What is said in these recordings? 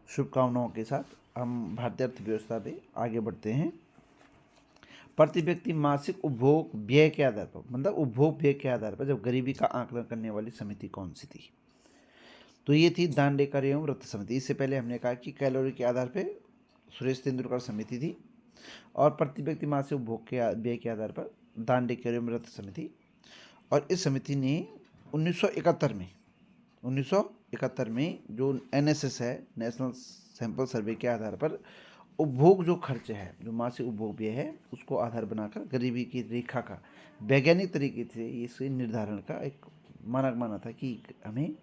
शुभकामनाओं के साथ हम भारतीय अर्थव्यवस्था पे आगे बढ़ते हैं। प्रति व्यक्ति मासिक उपभोग व्यय के आधार पर, मतलब उपभोग व्यय के आधार पर जब गरीबी का आकलन करने वाली समिति कौन सी थी? तो ये थी दांडेकर एवं रत्न समिति। इससे पहले हमने कहा कि कैलोरी के आधार पर सुरेश तेंदुलकर समिति थी, और प्रति व्यक्ति मासिक उपभोग के व्यय के आधार पर दांडेकर एवं रत्न समिति। और इस समिति ने 1971 में जो NSS है, नेशनल सैंपल सर्वे के आधार पर उपभोग जो खर्च है, जो मासिक उपभोग व्यय है, उसको आधार बनाकर गरीबी की रेखा का वैज्ञानिक तरीके से इसे निर्धारण का एक मानक माना था कि हमें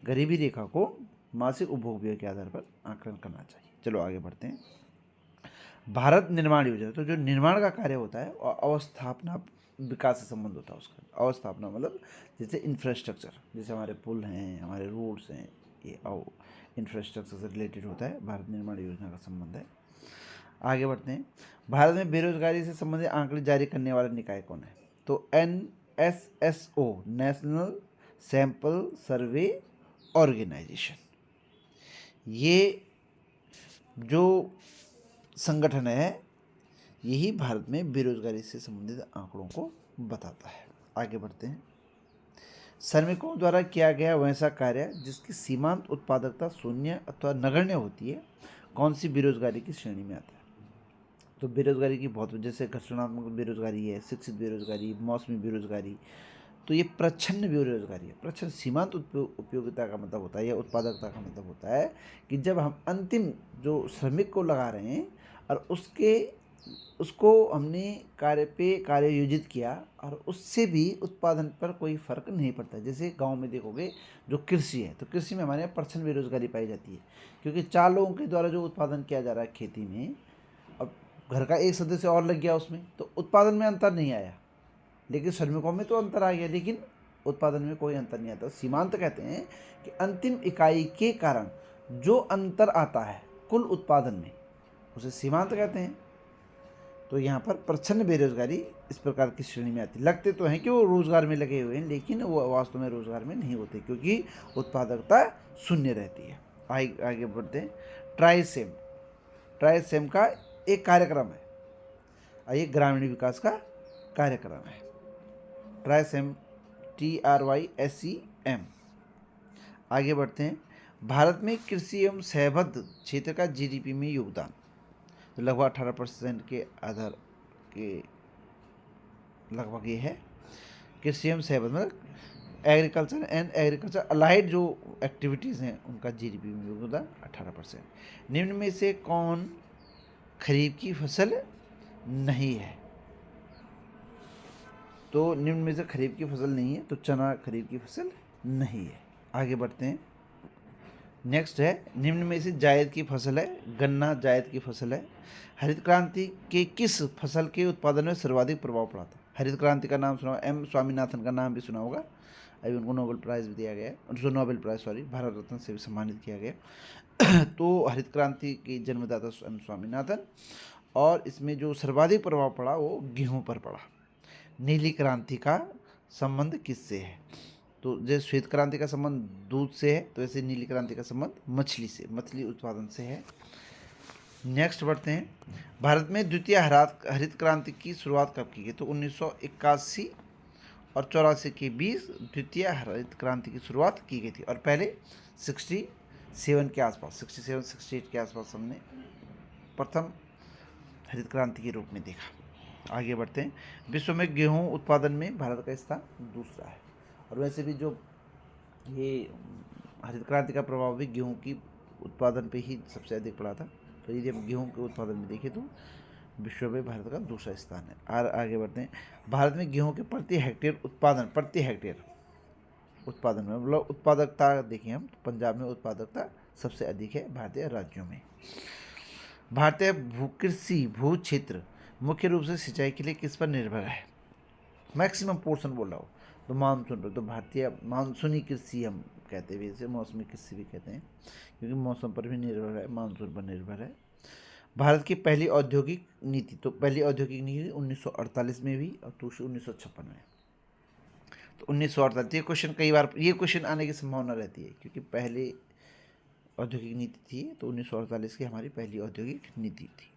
गरीबी रेखा को मासिक उपभोग व्यय के आधार पर आकलन करना चाहिए। चलो आगे बढ़ते हैं। भारत निर्माण योजना, तो जो निर्माण का कार्य होता है और अवस्थापना विकास से संबंध होता है उसका। अवस्थापना मतलब जैसे इंफ्रास्ट्रक्चर, जैसे हमारे पुल हैं, हमारे रोड्स हैं, ये इंफ्रास्ट्रक्चर से रिलेटेड होता है। भारत निर्माण योजना का संबंध है। आगे बढ़ते हैं। भारत में बेरोजगारी से संबंधित आंकड़े जारी करने वाला निकाय कौन है? तो NSSO, national sample survey organisation. ये जो संगठन है, यही भारत में बेरोजगारी से संबंधित आंकड़ों को बताता है। आगे बढ़ते हैं। श्रमिकों द्वारा किया गया वैसा कार्य जिसकी सीमांत उत्पादकता शून्य अथवा नगण्य होती है, कौन सी बेरोजगारी की श्रेणी में आता है? तो बेरोजगारी की बहुत, जैसे घर्षणात्मक बेरोजगारी है, शिक्षित बेरोजगारी, मौसमी बेरोजगारी। तो ये प्रच्छन्न बेरोजगारी है। प्रच्छन्न सीमांत उपयोगिता का मतलब होता है, या उत्पादकता का मतलब होता है कि जब हम अंतिम जो श्रमिक को लगा रहे हैं और उसको हमने कार्य पे कार्योजित किया और उससे भी उत्पादन पर कोई फर्क नहीं पड़ता। जैसे गांव में देखोगे जो कृषि है, तो कृषि में हमारे यहाँ प्रच्छन्न बेरोजगारी पाई जाती है, क्योंकि 4 लोगों के द्वारा जो उत्पादन किया जा रहा है खेती में, अब घर का एक सदस्य और लग गया उसमें, तो उत्पादन में अंतर नहीं आया। लेकिन श्रमिकों में तो अंतर आ गया, लेकिन उत्पादन में कोई अंतर नहीं आता। सीमांत कहते हैं कि अंतिम इकाई के कारण जो अंतर आता है कुल उत्पादन में, उसे सीमांत कहते हैं। तो यहाँ पर प्रच्छन्न बेरोजगारी इस प्रकार की श्रेणी में आती है। लगते तो हैं कि वो रोजगार में लगे हुए हैं, लेकिन वो वास्तव में रोजगार में नहीं होते, क्योंकि उत्पादकता शून्य रहती है। आगे बढ़ते हैं। ट्राइसेम का एक कार्यक्रम है, ये ग्रामीण विकास का कार्यक्रम है। ट्राइसेम, TRYSEM। आगे बढ़ते हैं। भारत में कृषि एवं सहबद्ध क्षेत्र का GDP में योगदान तो लगभग 18% के आधार के लगभग ये है। कृषि एवं सहबद्ध मतलब एग्रीकल्चर एंड एग्रीकल्चर अलाइड जो एक्टिविटीज़ हैं, उनका GDP में योगदान 18%। निम्न में से कौन खरीफ की फसल नहीं है? तो निम्न में से खरीफ की फसल नहीं है, तो चना खरीफ की फसल नहीं है। आगे बढ़ते हैं। नेक्स्ट है, निम्न में से जायद की फसल है? गन्ना जायद की फसल है। हरित क्रांति के किस फसल के उत्पादन में सर्वाधिक प्रभाव पड़ा था? हरित क्रांति का नाम सुना, M स्वामीनाथन का नाम भी सुना होगा। अभी उनको नोबेल प्राइज़ भी दिया गया है, उनको नोबेल प्राइज़ भारत रत्न से भी सम्मानित किया गया। तो हरित क्रांति के जन्मदाता M स्वामीनाथन, और इसमें जो सर्वाधिक प्रभाव पड़ा वो गेहूँ पर पड़ा। नीली क्रांति का संबंध किससे है? तो जैसे श्वेत क्रांति का संबंध दूध से है, तो ऐसे नीली क्रांति का संबंध मछली से, मछली उत्पादन से है। नेक्स्ट बढ़ते हैं। भारत में द्वितीय हरित क्रांति की शुरुआत कब की गई? तो 1981 और 84 के बीच द्वितीय हरित क्रांति की शुरुआत की गई थी, और पहले 67 के आसपास, 67-68 के आसपास हमने प्रथम हरित क्रांति के रूप में देखा। आगे बढ़ते हैं। विश्व में गेहूं उत्पादन में भारत का स्थान दूसरा है, और वैसे भी जो ये हरित क्रांति का प्रभाव भी गेहूं की उत्पादन पे ही सबसे अधिक पड़ा था। तो यदि हम गेहूं के उत्पादन में देखें तो विश्व में भारत का दूसरा स्थान है। आगे बढ़ते हैं। भारत में गेहूं के प्रति हेक्टेयर उत्पादन में, मतलब उत्पादकता देखें हम, तो पंजाब में उत्पादकता सबसे अधिक है भारतीय राज्यों में। भारतीय कृषि भू क्षेत्र मुख्य रूप से सिंचाई के लिए किस पर निर्भर है? मैक्सिमम पोर्शन बोल रहा हूँ, तो मानसून पर। तो भारतीय मानसूनी कृषि हम कहते हैं, इसे मौसमी कृषि भी कहते हैं, क्योंकि मौसम पर भी निर्भर है, मानसून पर निर्भर है। भारत की पहली औद्योगिक नीति, तो पहली औद्योगिक नीति 1948 में भी, और दूसरी 1956 में। तो 1948, ये क्वेश्चन कई बार, ये क्वेश्चन आने की संभावना रहती है, क्योंकि पहले औद्योगिक नीति थी, तो 1948 की हमारी पहली औद्योगिक नीति थी।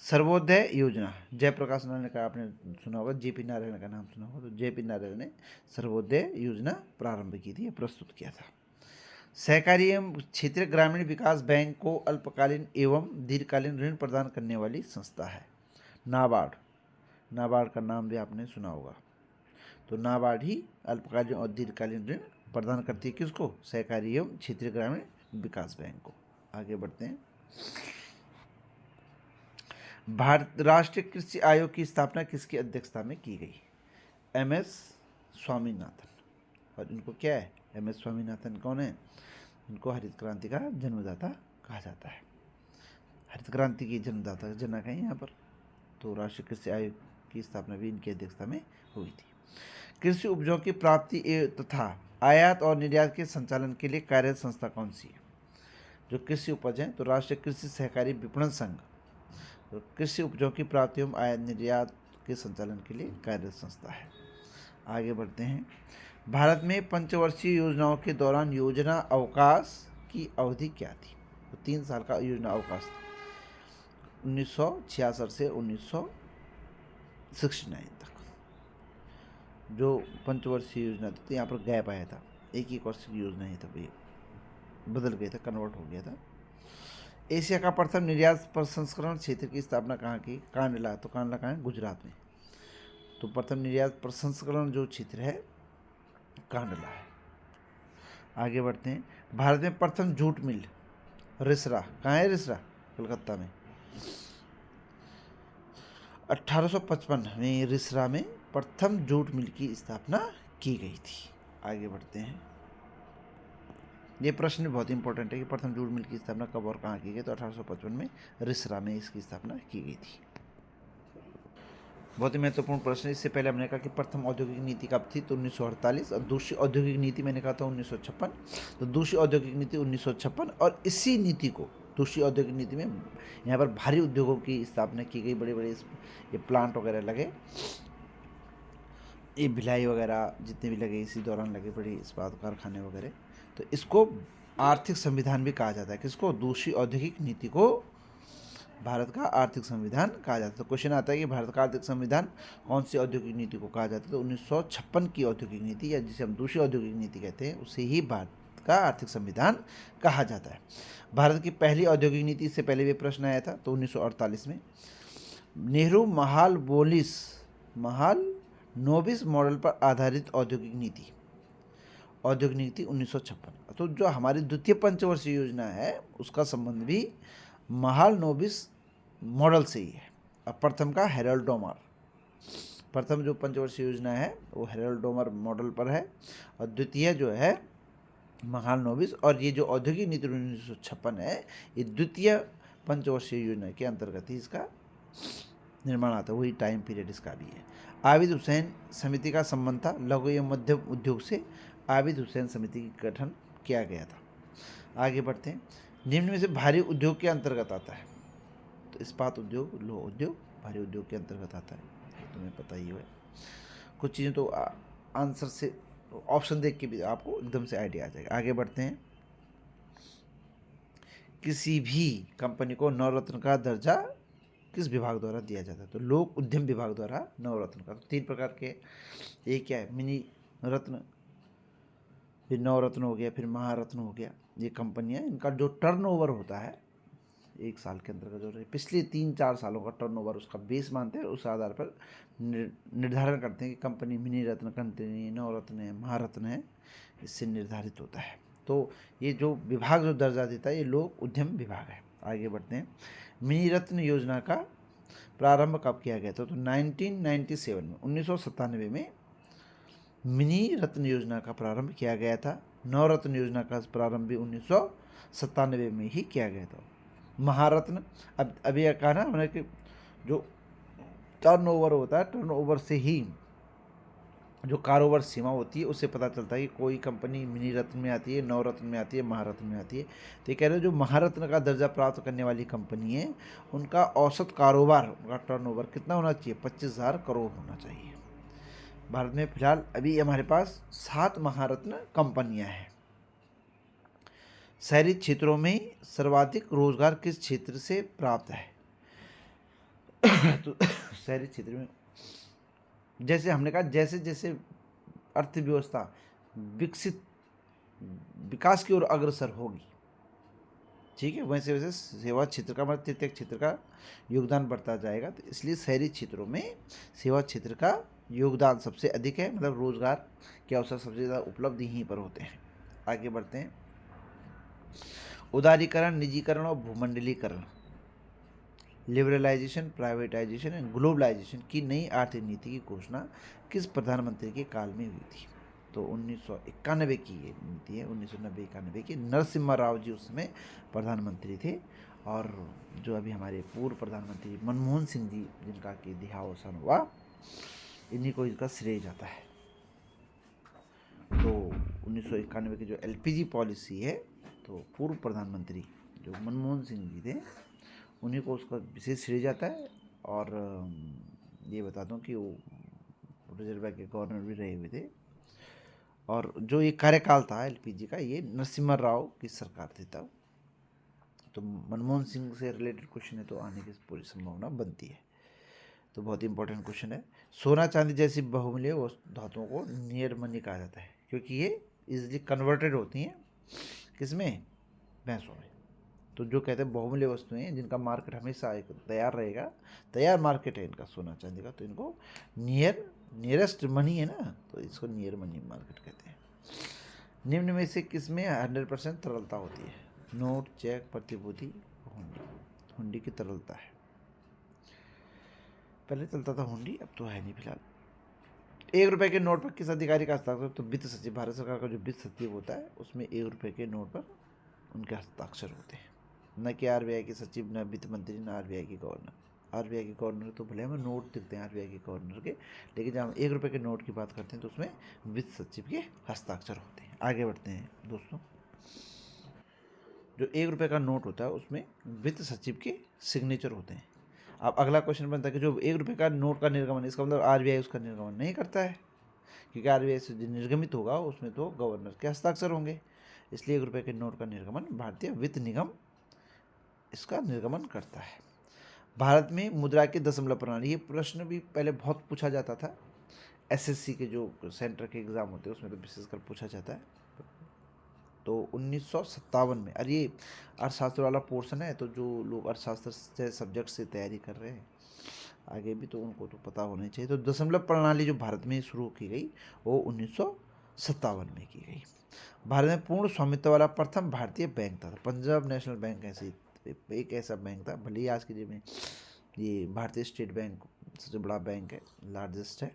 सर्वोदय योजना, जयप्रकाश नारायण का आपने सुना होगा, जेपी नारायण का नाम सुना होगा, तो जेपी नारायण ने सर्वोदय योजना प्रारंभ की थी, प्रस्तुत किया था। सहकारी एवं क्षेत्रीय ग्रामीण विकास बैंक को अल्पकालीन एवं दीर्घकालीन ऋण प्रदान करने वाली संस्था है नाबार्ड। नाबार्ड का नाम भी आपने सुना होगा। तो नाबार्ड ही अल्पकालीन और दीर्घकालीन ऋण प्रदान करती है, किसको? सहकारी एवं क्षेत्रीय ग्रामीण विकास बैंक को। आगे बढ़ते हैं। भारत राष्ट्रीय कृषि आयोग की स्थापना किसकी अध्यक्षता में की गई? एम.एस. स्वामीनाथन। और इनको क्या है? एम.एस. स्वामीनाथन कौन है? इनको हरित क्रांति का जन्मदाता कहा जाता है। हरित क्रांति की जन्मदाता जनक है यहाँ पर। तो राष्ट्रीय कृषि आयोग की स्थापना भी इनकी अध्यक्षता में हुई थी। कृषि उपजों की प्राप्ति तथा आयात और निर्यात के संचालन के लिए कार्यरत संस्था कौन सी है? जो कृषि उपज है, तो राष्ट्रीय कृषि सहकारी विपणन संघ। तो कृषि उपजों की प्राप्ति एवं आयात निर्यात के संचालन के लिए कार्यरत संस्था है। आगे बढ़ते हैं। भारत में पंचवर्षीय योजनाओं के दौरान योजना अवकाश की अवधि क्या थी? तो 3 साल का योजना अवकाश था, 1966 से 1969 तक। जो पंचवर्षीय योजना थी, तो यहाँ पर गैप आया था, एक वर्ष की योजना ही था, भाई बदल गया था, कन्वर्ट हो गया था। एशिया का प्रथम निर्यात प्रसंस्करण क्षेत्र की स्थापना कहाँ की? कांडला। तो कांडला कहाँ है? गुजरात में। तो प्रथम निर्यात प्रसंस्करण जो क्षेत्र है, कांडला है। आगे बढ़ते हैं। भारत में प्रथम जूट मिल रिसरा कहाँ है? रिसरा कलकत्ता में। 1855 में रिसरा में प्रथम जूट मिल की स्थापना की गई थी। आगे बढ़ते हैं। ये प्रश्न बहुत इंपॉर्टेंट है कि प्रथम जूट मिल की स्थापना कब और कहाँ की गई? तो 1855 में रिसरा में इसकी स्थापना की गई थी। बहुत ही महत्वपूर्ण प्रश्न है। इससे पहले हमने कहा कि प्रथम औद्योगिक नीति कब थी? तो 1948। और दूसरी औद्योगिक नीति मैंने कहा था 1956। तो दूसरी औद्योगिक नीति 1956, और इसी नीति को दूसरी औद्योगिक नीति में यहाँ पर भारी उद्योगों की स्थापना की गई। बड़े बड़े ये प्लांट वगैरह लगे, ये भिलाई वगैरह जितने भी लगे इसी दौरान लगे, बड़े इस्पात कारखाने वगैरह। तो इसको आर्थिक संविधान भी कहा जाता है। किसको? दूसरी औद्योगिक नीति को भारत का आर्थिक संविधान कहा जाता है। तो क्वेश्चन आता है कि भारत का आर्थिक संविधान कौन सी औद्योगिक नीति को कहा जाता है? तो 1956 की औद्योगिक नीति, या जिसे हम दूसरी औद्योगिक नीति कहते हैं, उसे ही भारत का आर्थिक संविधान कहा जाता है। भारत की पहली औद्योगिक नीति, इससे पहले भी प्रश्न आया था, तो 1948 में नेहरू महालनोबिस मॉडल पर आधारित औद्योगिक नीति 1956। तो जो हमारी द्वितीय पंचवर्षीय योजना है, उसका संबंध भी महालनोबिस मॉडल से ही है। अब प्रथम का हेरल्ड डोमर, प्रथम जो पंचवर्षीय योजना है वो हेरल्ड डोमर मॉडल पर है, और द्वितीय जो है महालनोबिस। और ये जो औद्योगिक नीति 1956 है, ये द्वितीय पंचवर्षीय योजना के अंतर्गत ही इसका निर्माण आता है, वही टाइम पीरियड इसका भी है। आबिद हुसैन समिति का संबंध था लघु एवं मध्यम उद्योग से। आबिद हुसैन समिति का गठन किया गया था। आगे बढ़ते हैं। निम्न में से भारी उद्योग के अंतर्गत आता है? तो इस्पात उद्योग, लोह उद्योग भारी उद्योग के अंतर्गत आता है, तुम्हें पता ही है। कुछ चीज़ें तो आंसर से ऑप्शन देख के भी आपको एकदम से आइडिया आ जाएगा। आगे बढ़ते हैं। किसी भी कंपनी को नवरत्न का दर्जा किस विभाग द्वारा दिया जाता है? तो लोक उद्यम विभाग द्वारा नवरत्न का। तो 3 प्रकार के, एक क्या है? मिनी रत्न, फिर नवरत्न हो गया, फिर महारत्न हो गया। ये कंपनियां, इनका जो टर्नओवर होता है एक साल के अंदर का, जो पिछले 3-4 सालों का टर्नओवर, उसका बेस मानते हैं। उस आधार पर निर्धारण करते हैं कि कंपनी मिनी रत्न कंपनी, नवरत्न है, महारत्न है, इससे निर्धारित होता है। तो ये जो विभाग जो दर्जा देता है, ये लोक उद्यम विभाग है। आगे बढ़ते हैं। मिनी रत्न योजना का प्रारंभ कब किया गया था? तो 1997 में, 1997 में मिनी रत्न योजना का प्रारंभ किया गया था। नवरत्न योजना का प्रारंभ भी 1997 में ही किया गया था। महारत्न, अब अभी कहा ना हमने कि जो टर्नओवर होता है, टर्नओवर से ही जो कारोबार सीमा होती है, उससे पता चलता है कि कोई कंपनी मिनी रत्न में आती है, नवरत्न में आती है, महारत्न में आती है। तो ये कह रहे हो जो महारत्न का दर्जा प्राप्त करने वाली कंपनी है, उनका औसत कारोबार, उनका टर्नओवर कितना होना चाहिए? 25,000 करोड़ होना चाहिए। भारत में फिलहाल अभी हमारे पास 7 महारत्न कंपनियां हैं। शहरी क्षेत्रों में सर्वाधिक रोजगार किस क्षेत्र से प्राप्त है? तो शहरी क्षेत्र में, जैसे हमने कहा, जैसे जैसे अर्थव्यवस्था विकसित विकास की ओर अग्रसर होगी, ठीक है, वैसे वैसे सेवा क्षेत्र का, मतलब तृतीय क्षेत्र का योगदान बढ़ता जाएगा। तो इसलिए शहरी क्षेत्रों में सेवा क्षेत्र का योगदान सबसे अधिक है, मतलब रोजगार के अवसर सबसे ज़्यादा उपलब्ध यहीं पर होते हैं। आगे बढ़ते हैं। उदारीकरण, निजीकरण और भूमंडलीकरण, लिबरलाइजेशन, प्राइवेटाइजेशन एंड ग्लोबलाइजेशन की नई आर्थिक नीति की घोषणा किस प्रधानमंत्री के काल में हुई थी? तो 1991 की ये नीति है, 1990-91 की। नरसिम्हा राव जी उस समय प्रधानमंत्री थे, और जो अभी हमारे पूर्व प्रधानमंत्री मनमोहन सिंह जी, जिनका कि देहावसान हुआ, इन्हीं को इसका श्रेय जाता है। तो 1991 की जो एलपीजी पॉलिसी है, तो पूर्व प्रधानमंत्री जो मनमोहन सिंह जी थे, उन्हीं को उसका विशेष श्रेय जाता है। और ये बता दूं कि वो रिजर्व बैंक के गवर्नर भी रहे हुए थे, और जो ये कार्यकाल था एलपीजी का, ये नरसिम्हा राव की सरकार थी तब। तो मनमोहन सिंह से रिलेटेड क्वेश्चन है, तो आने की पूरी संभावना बनती है। तो बहुत ही इंपॉर्टेंट क्वेश्चन है। सोना चांदी जैसी बहुमूल्य धातुओं को नियर मनी कहा जाता है, क्योंकि ये इजिली कन्वर्टेड होती हैं किसमें? भैंसों में। तो जो कहते हैं बहुमूल्य वस्तुएं जिनका मार्केट हमेशा एक तैयार रहेगा, तैयार मार्केट है इनका सोना चांदी का, तो इनको नियरेस्ट मनी है ना, तो इसको नियर मनी मार्केट कहते हैं। निम्न में से किसमें 100% तरलता होती है? नोट, चेक, प्रतिभूति, हुंडी। हुंडी की तरलता है। पहले चलता था हुंडी, अब तो है नहीं फिलहाल। 1 रुपए के नोट पर किस अधिकारी का हस्ताक्षर? तो वित्त सचिव, भारत सरकार का जो वित्त सचिव होता है, उसमें 1 रुपए के नोट पर उनके हस्ताक्षर होते हैं। न कि आरबीआई के सचिव, न वित्त मंत्री, न आरबीआई के गवर्नर। आरबीआई के गवर्नर तो भले हमें नोट दिखते हैं आरबीआई के गवर्नर के, लेकिन जब हम 1 रुपए के नोट की बात करते हैं तो उसमें वित्त सचिव के हस्ताक्षर होते हैं। आगे बढ़ते हैं दोस्तों। जो 1 रुपए का नोट होता है उसमें वित्त सचिव के सिग्नेचर होते हैं। अब अगला क्वेश्चन बनता है कि जो 1 रुपए का नोट का निर्गमन, इसका मतलब आरबीआई उसका निर्गमन नहीं करता है, क्योंकि आरबीआई से जो निर्गमित होगा उसमें तो गवर्नर के हस्ताक्षर होंगे। इसलिए 1 रुपए के नोट का निर्गमन भारतीय वित्त निगम इसका निर्गमन करता है। भारत में मुद्रा की दशमलव प्रणाली, ये प्रश्न भी पहले बहुत पूछा जाता था। एसएससी के जो सेंटर के एग्ज़ाम होते हैं उसमें तो विशेषकर पूछा जाता है। तो 1957 में, अरे ये अर्थशास्त्र वाला पोर्शन है, तो जो लोग अर्थशास्त्र से सब्जेक्ट से तैयारी कर रहे हैं आगे भी, तो उनको तो पता होना चाहिए। तो दशमलव प्रणाली जो भारत में शुरू की गई वो 1957 में की गई। भारत में पूर्ण स्वामित्व वाला प्रथम भारतीय बैंक था पंजाब नेशनल बैंक। ऐसे एक ऐसा बैंक था, भले ही आज के दिन में ये भारतीय स्टेट बैंक सबसे बड़ा बैंक है, लार्जेस्ट है,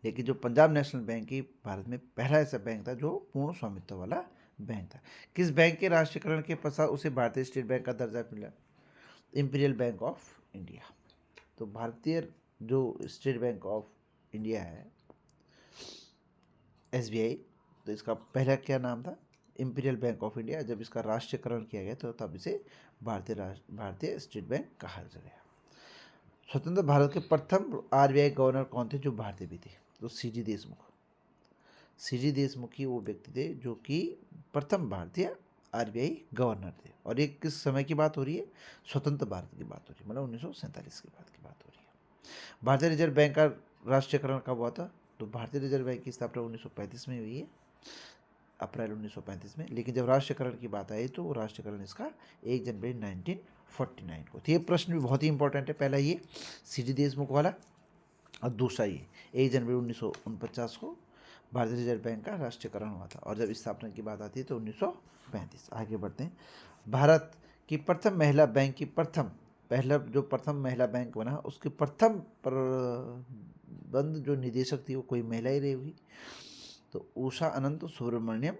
लेकिन जो पंजाब नेशनल बैंक ही भारत में पहला ऐसा बैंक था जो पूर्ण स्वामित्व वाला बैंक था। किस बैंक के राष्ट्रीयकरण के पश्चात उसे भारतीय स्टेट बैंक का दर्जा मिला? Imperial bank of India. तो भारतीय जो स्टेट बैंक ऑफ इंडिया है, एसबीआई, तो इसका पहला क्या नाम था? Imperial bank of India. जब इसका राष्ट्रीयकरण किया गया तो तब इसे भारतीय स्टेट बैंक कहा गया। स्वतंत्र भारत के प्रथम आरबीआई गवर्नर कौन थे जो भारतीय भी थे? तो सीजी देशमुख। सीजी देशमुख ही वो व्यक्ति थे जो कि प्रथम भारतीय आरबीआई गवर्नर थे। और ये किस समय की बात हो रही है? स्वतंत्र भारत की बात हो रही है, मतलब 1947 के बाद की बात हो रही है। भारतीय रिजर्व बैंक का राष्ट्रीयकरण कब हुआ था? तो भारतीय रिजर्व बैंक की स्थापना 1935 में हुई है, अप्रैल 1935 में। लेकिन जब राष्ट्रीयकरण की बात आई तो राष्ट्रीयकरण इसका 1 जनवरी 1949 को। तो ये प्रश्न भी बहुत ही इंपॉर्टेंट है। पहला ये सीडी देशमुख वाला, और दूसरा ये 1 जनवरी 1949 को भारतीय रिजर्व बैंक का राष्ट्रीयकरण हुआ था। और जब स्थापना की बात आती है तो 1935। आगे बढ़ते हैं। भारत की प्रथम महिला बैंक की प्रथम महिला बैंक बना, उसके प्रथम प्रबंध जो निदेशक थी वो कोई महिला ही रही हुई, तो उषा अनंत सुब्रमण्यम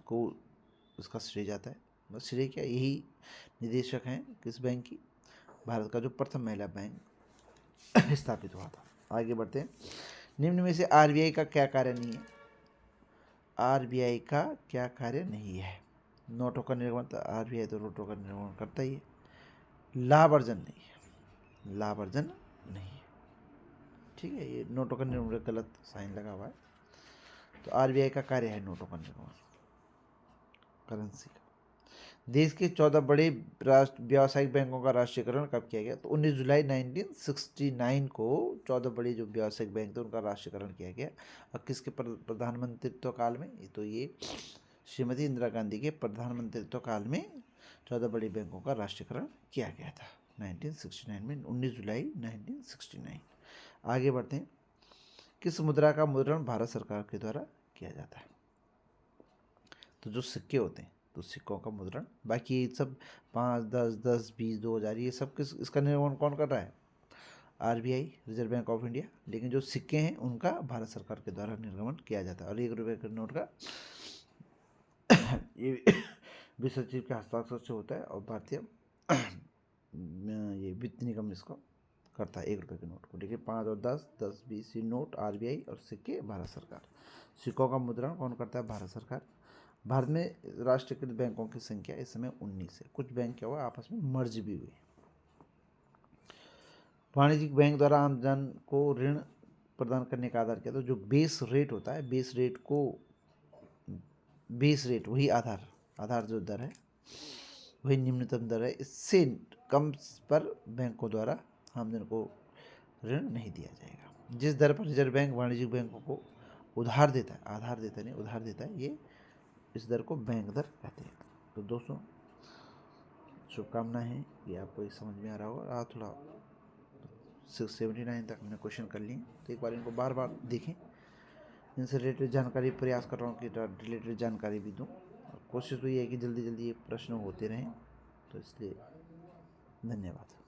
को इसका श्रेय जाता है। बस श्रेय क्या, यही निदेशक हैं किस बैंक की? भारत का जो प्रथम महिला बैंक स्थापित हुआ था। आगे बढ़ते हैं। निम्न में से आरबीआई का क्या कार्य नहीं है? आरबीआई का क्या कार्य नहीं है? नोटों का निर्गमन, तो आरबीआई तो नोटों का निर्गमन करता ही है। लाभ अर्जन नहीं है, लाभ अर्जन नहीं है, ठीक है। ये नोटों का निर्गमन गलत साइन लगा हुआ है। तो आरबीआई का कार्य है नोटों का निर्गमन करेंसी का। देश के 14 बड़े व्यावसायिक बैंकों का राष्ट्रीयकरण कब किया गया? तो 19 जुलाई 1969 को 14 बड़े जो व्यावसायिक बैंक थे उनका राष्ट्रीयकरण किया गया। और किसके प्रधानमंत्रित्व काल में? तो ये श्रीमती इंदिरा गांधी के प्रधानमंत्रित्व काल में 14 बड़े बैंकों का राष्ट्रीयकरण किया गया था 1969 में, 19 जुलाई 1969। आगे बढ़ते हैं। किस मुद्रा का मुद्रण भारत सरकार के द्वारा किया जाता है? तो जो सिक्के होते हैं, तो सिक्कों का मुद्रण, बाकी ये सब 5, 10, 10, 20, 2000 ये सब इसका निर्माण कौन कर रहा है? RBI, reserve bank of India. लेकिन जो सिक्के हैं उनका भारत सरकार के द्वारा निर्गमन किया जाता है। और 1 रुपये के नोट का ये वित्त सचिव के हस्ताक्षर से होता है और भारतीय ये वित्त निगम इसको करता है 1 रुपये के नोट को। देखिए 5 और 10, 10, 20 ये नोट आरबीआई और सिक्के भारत सरकार। सिक्कों का मुद्रण कौन करता है? भारत सरकार। भारत में राष्ट्रीयकृत बैंकों की संख्या इस समय 19 है। कुछ बैंक क्या हुआ आपस में मर्ज भी हुए। वाणिज्यिक बैंक द्वारा आम जन को ऋण प्रदान करने का आधार क्या था? तो जो बेस रेट होता है, बेस रेट वही आधार जो दर है वही निम्नतम दर है। इससे कम पर बैंकों द्वारा आम जन को ऋण नहीं दिया जाएगा। जिस दर पर रिजर्व बैंक वाणिज्यिक बैंकों को उधार देता है, उधार देता है, ये इस दर को बैंक दर कहते हैं। तो दोस्तों शुभकामनाएं हैं कि आपको ये समझ में आ रहा होगा। थोड़ा 679 तक हमने क्वेश्चन कर लिए, तो एक बार इनको बार बार देखें। इनसे रिलेटेड जानकारी प्रयास कर रहा हूँ कि रिलेटेड जानकारी भी दूँ। कोशिश तो ये है कि जल्दी जल्दी ये प्रश्न होते रहें, तो इसलिए धन्यवाद।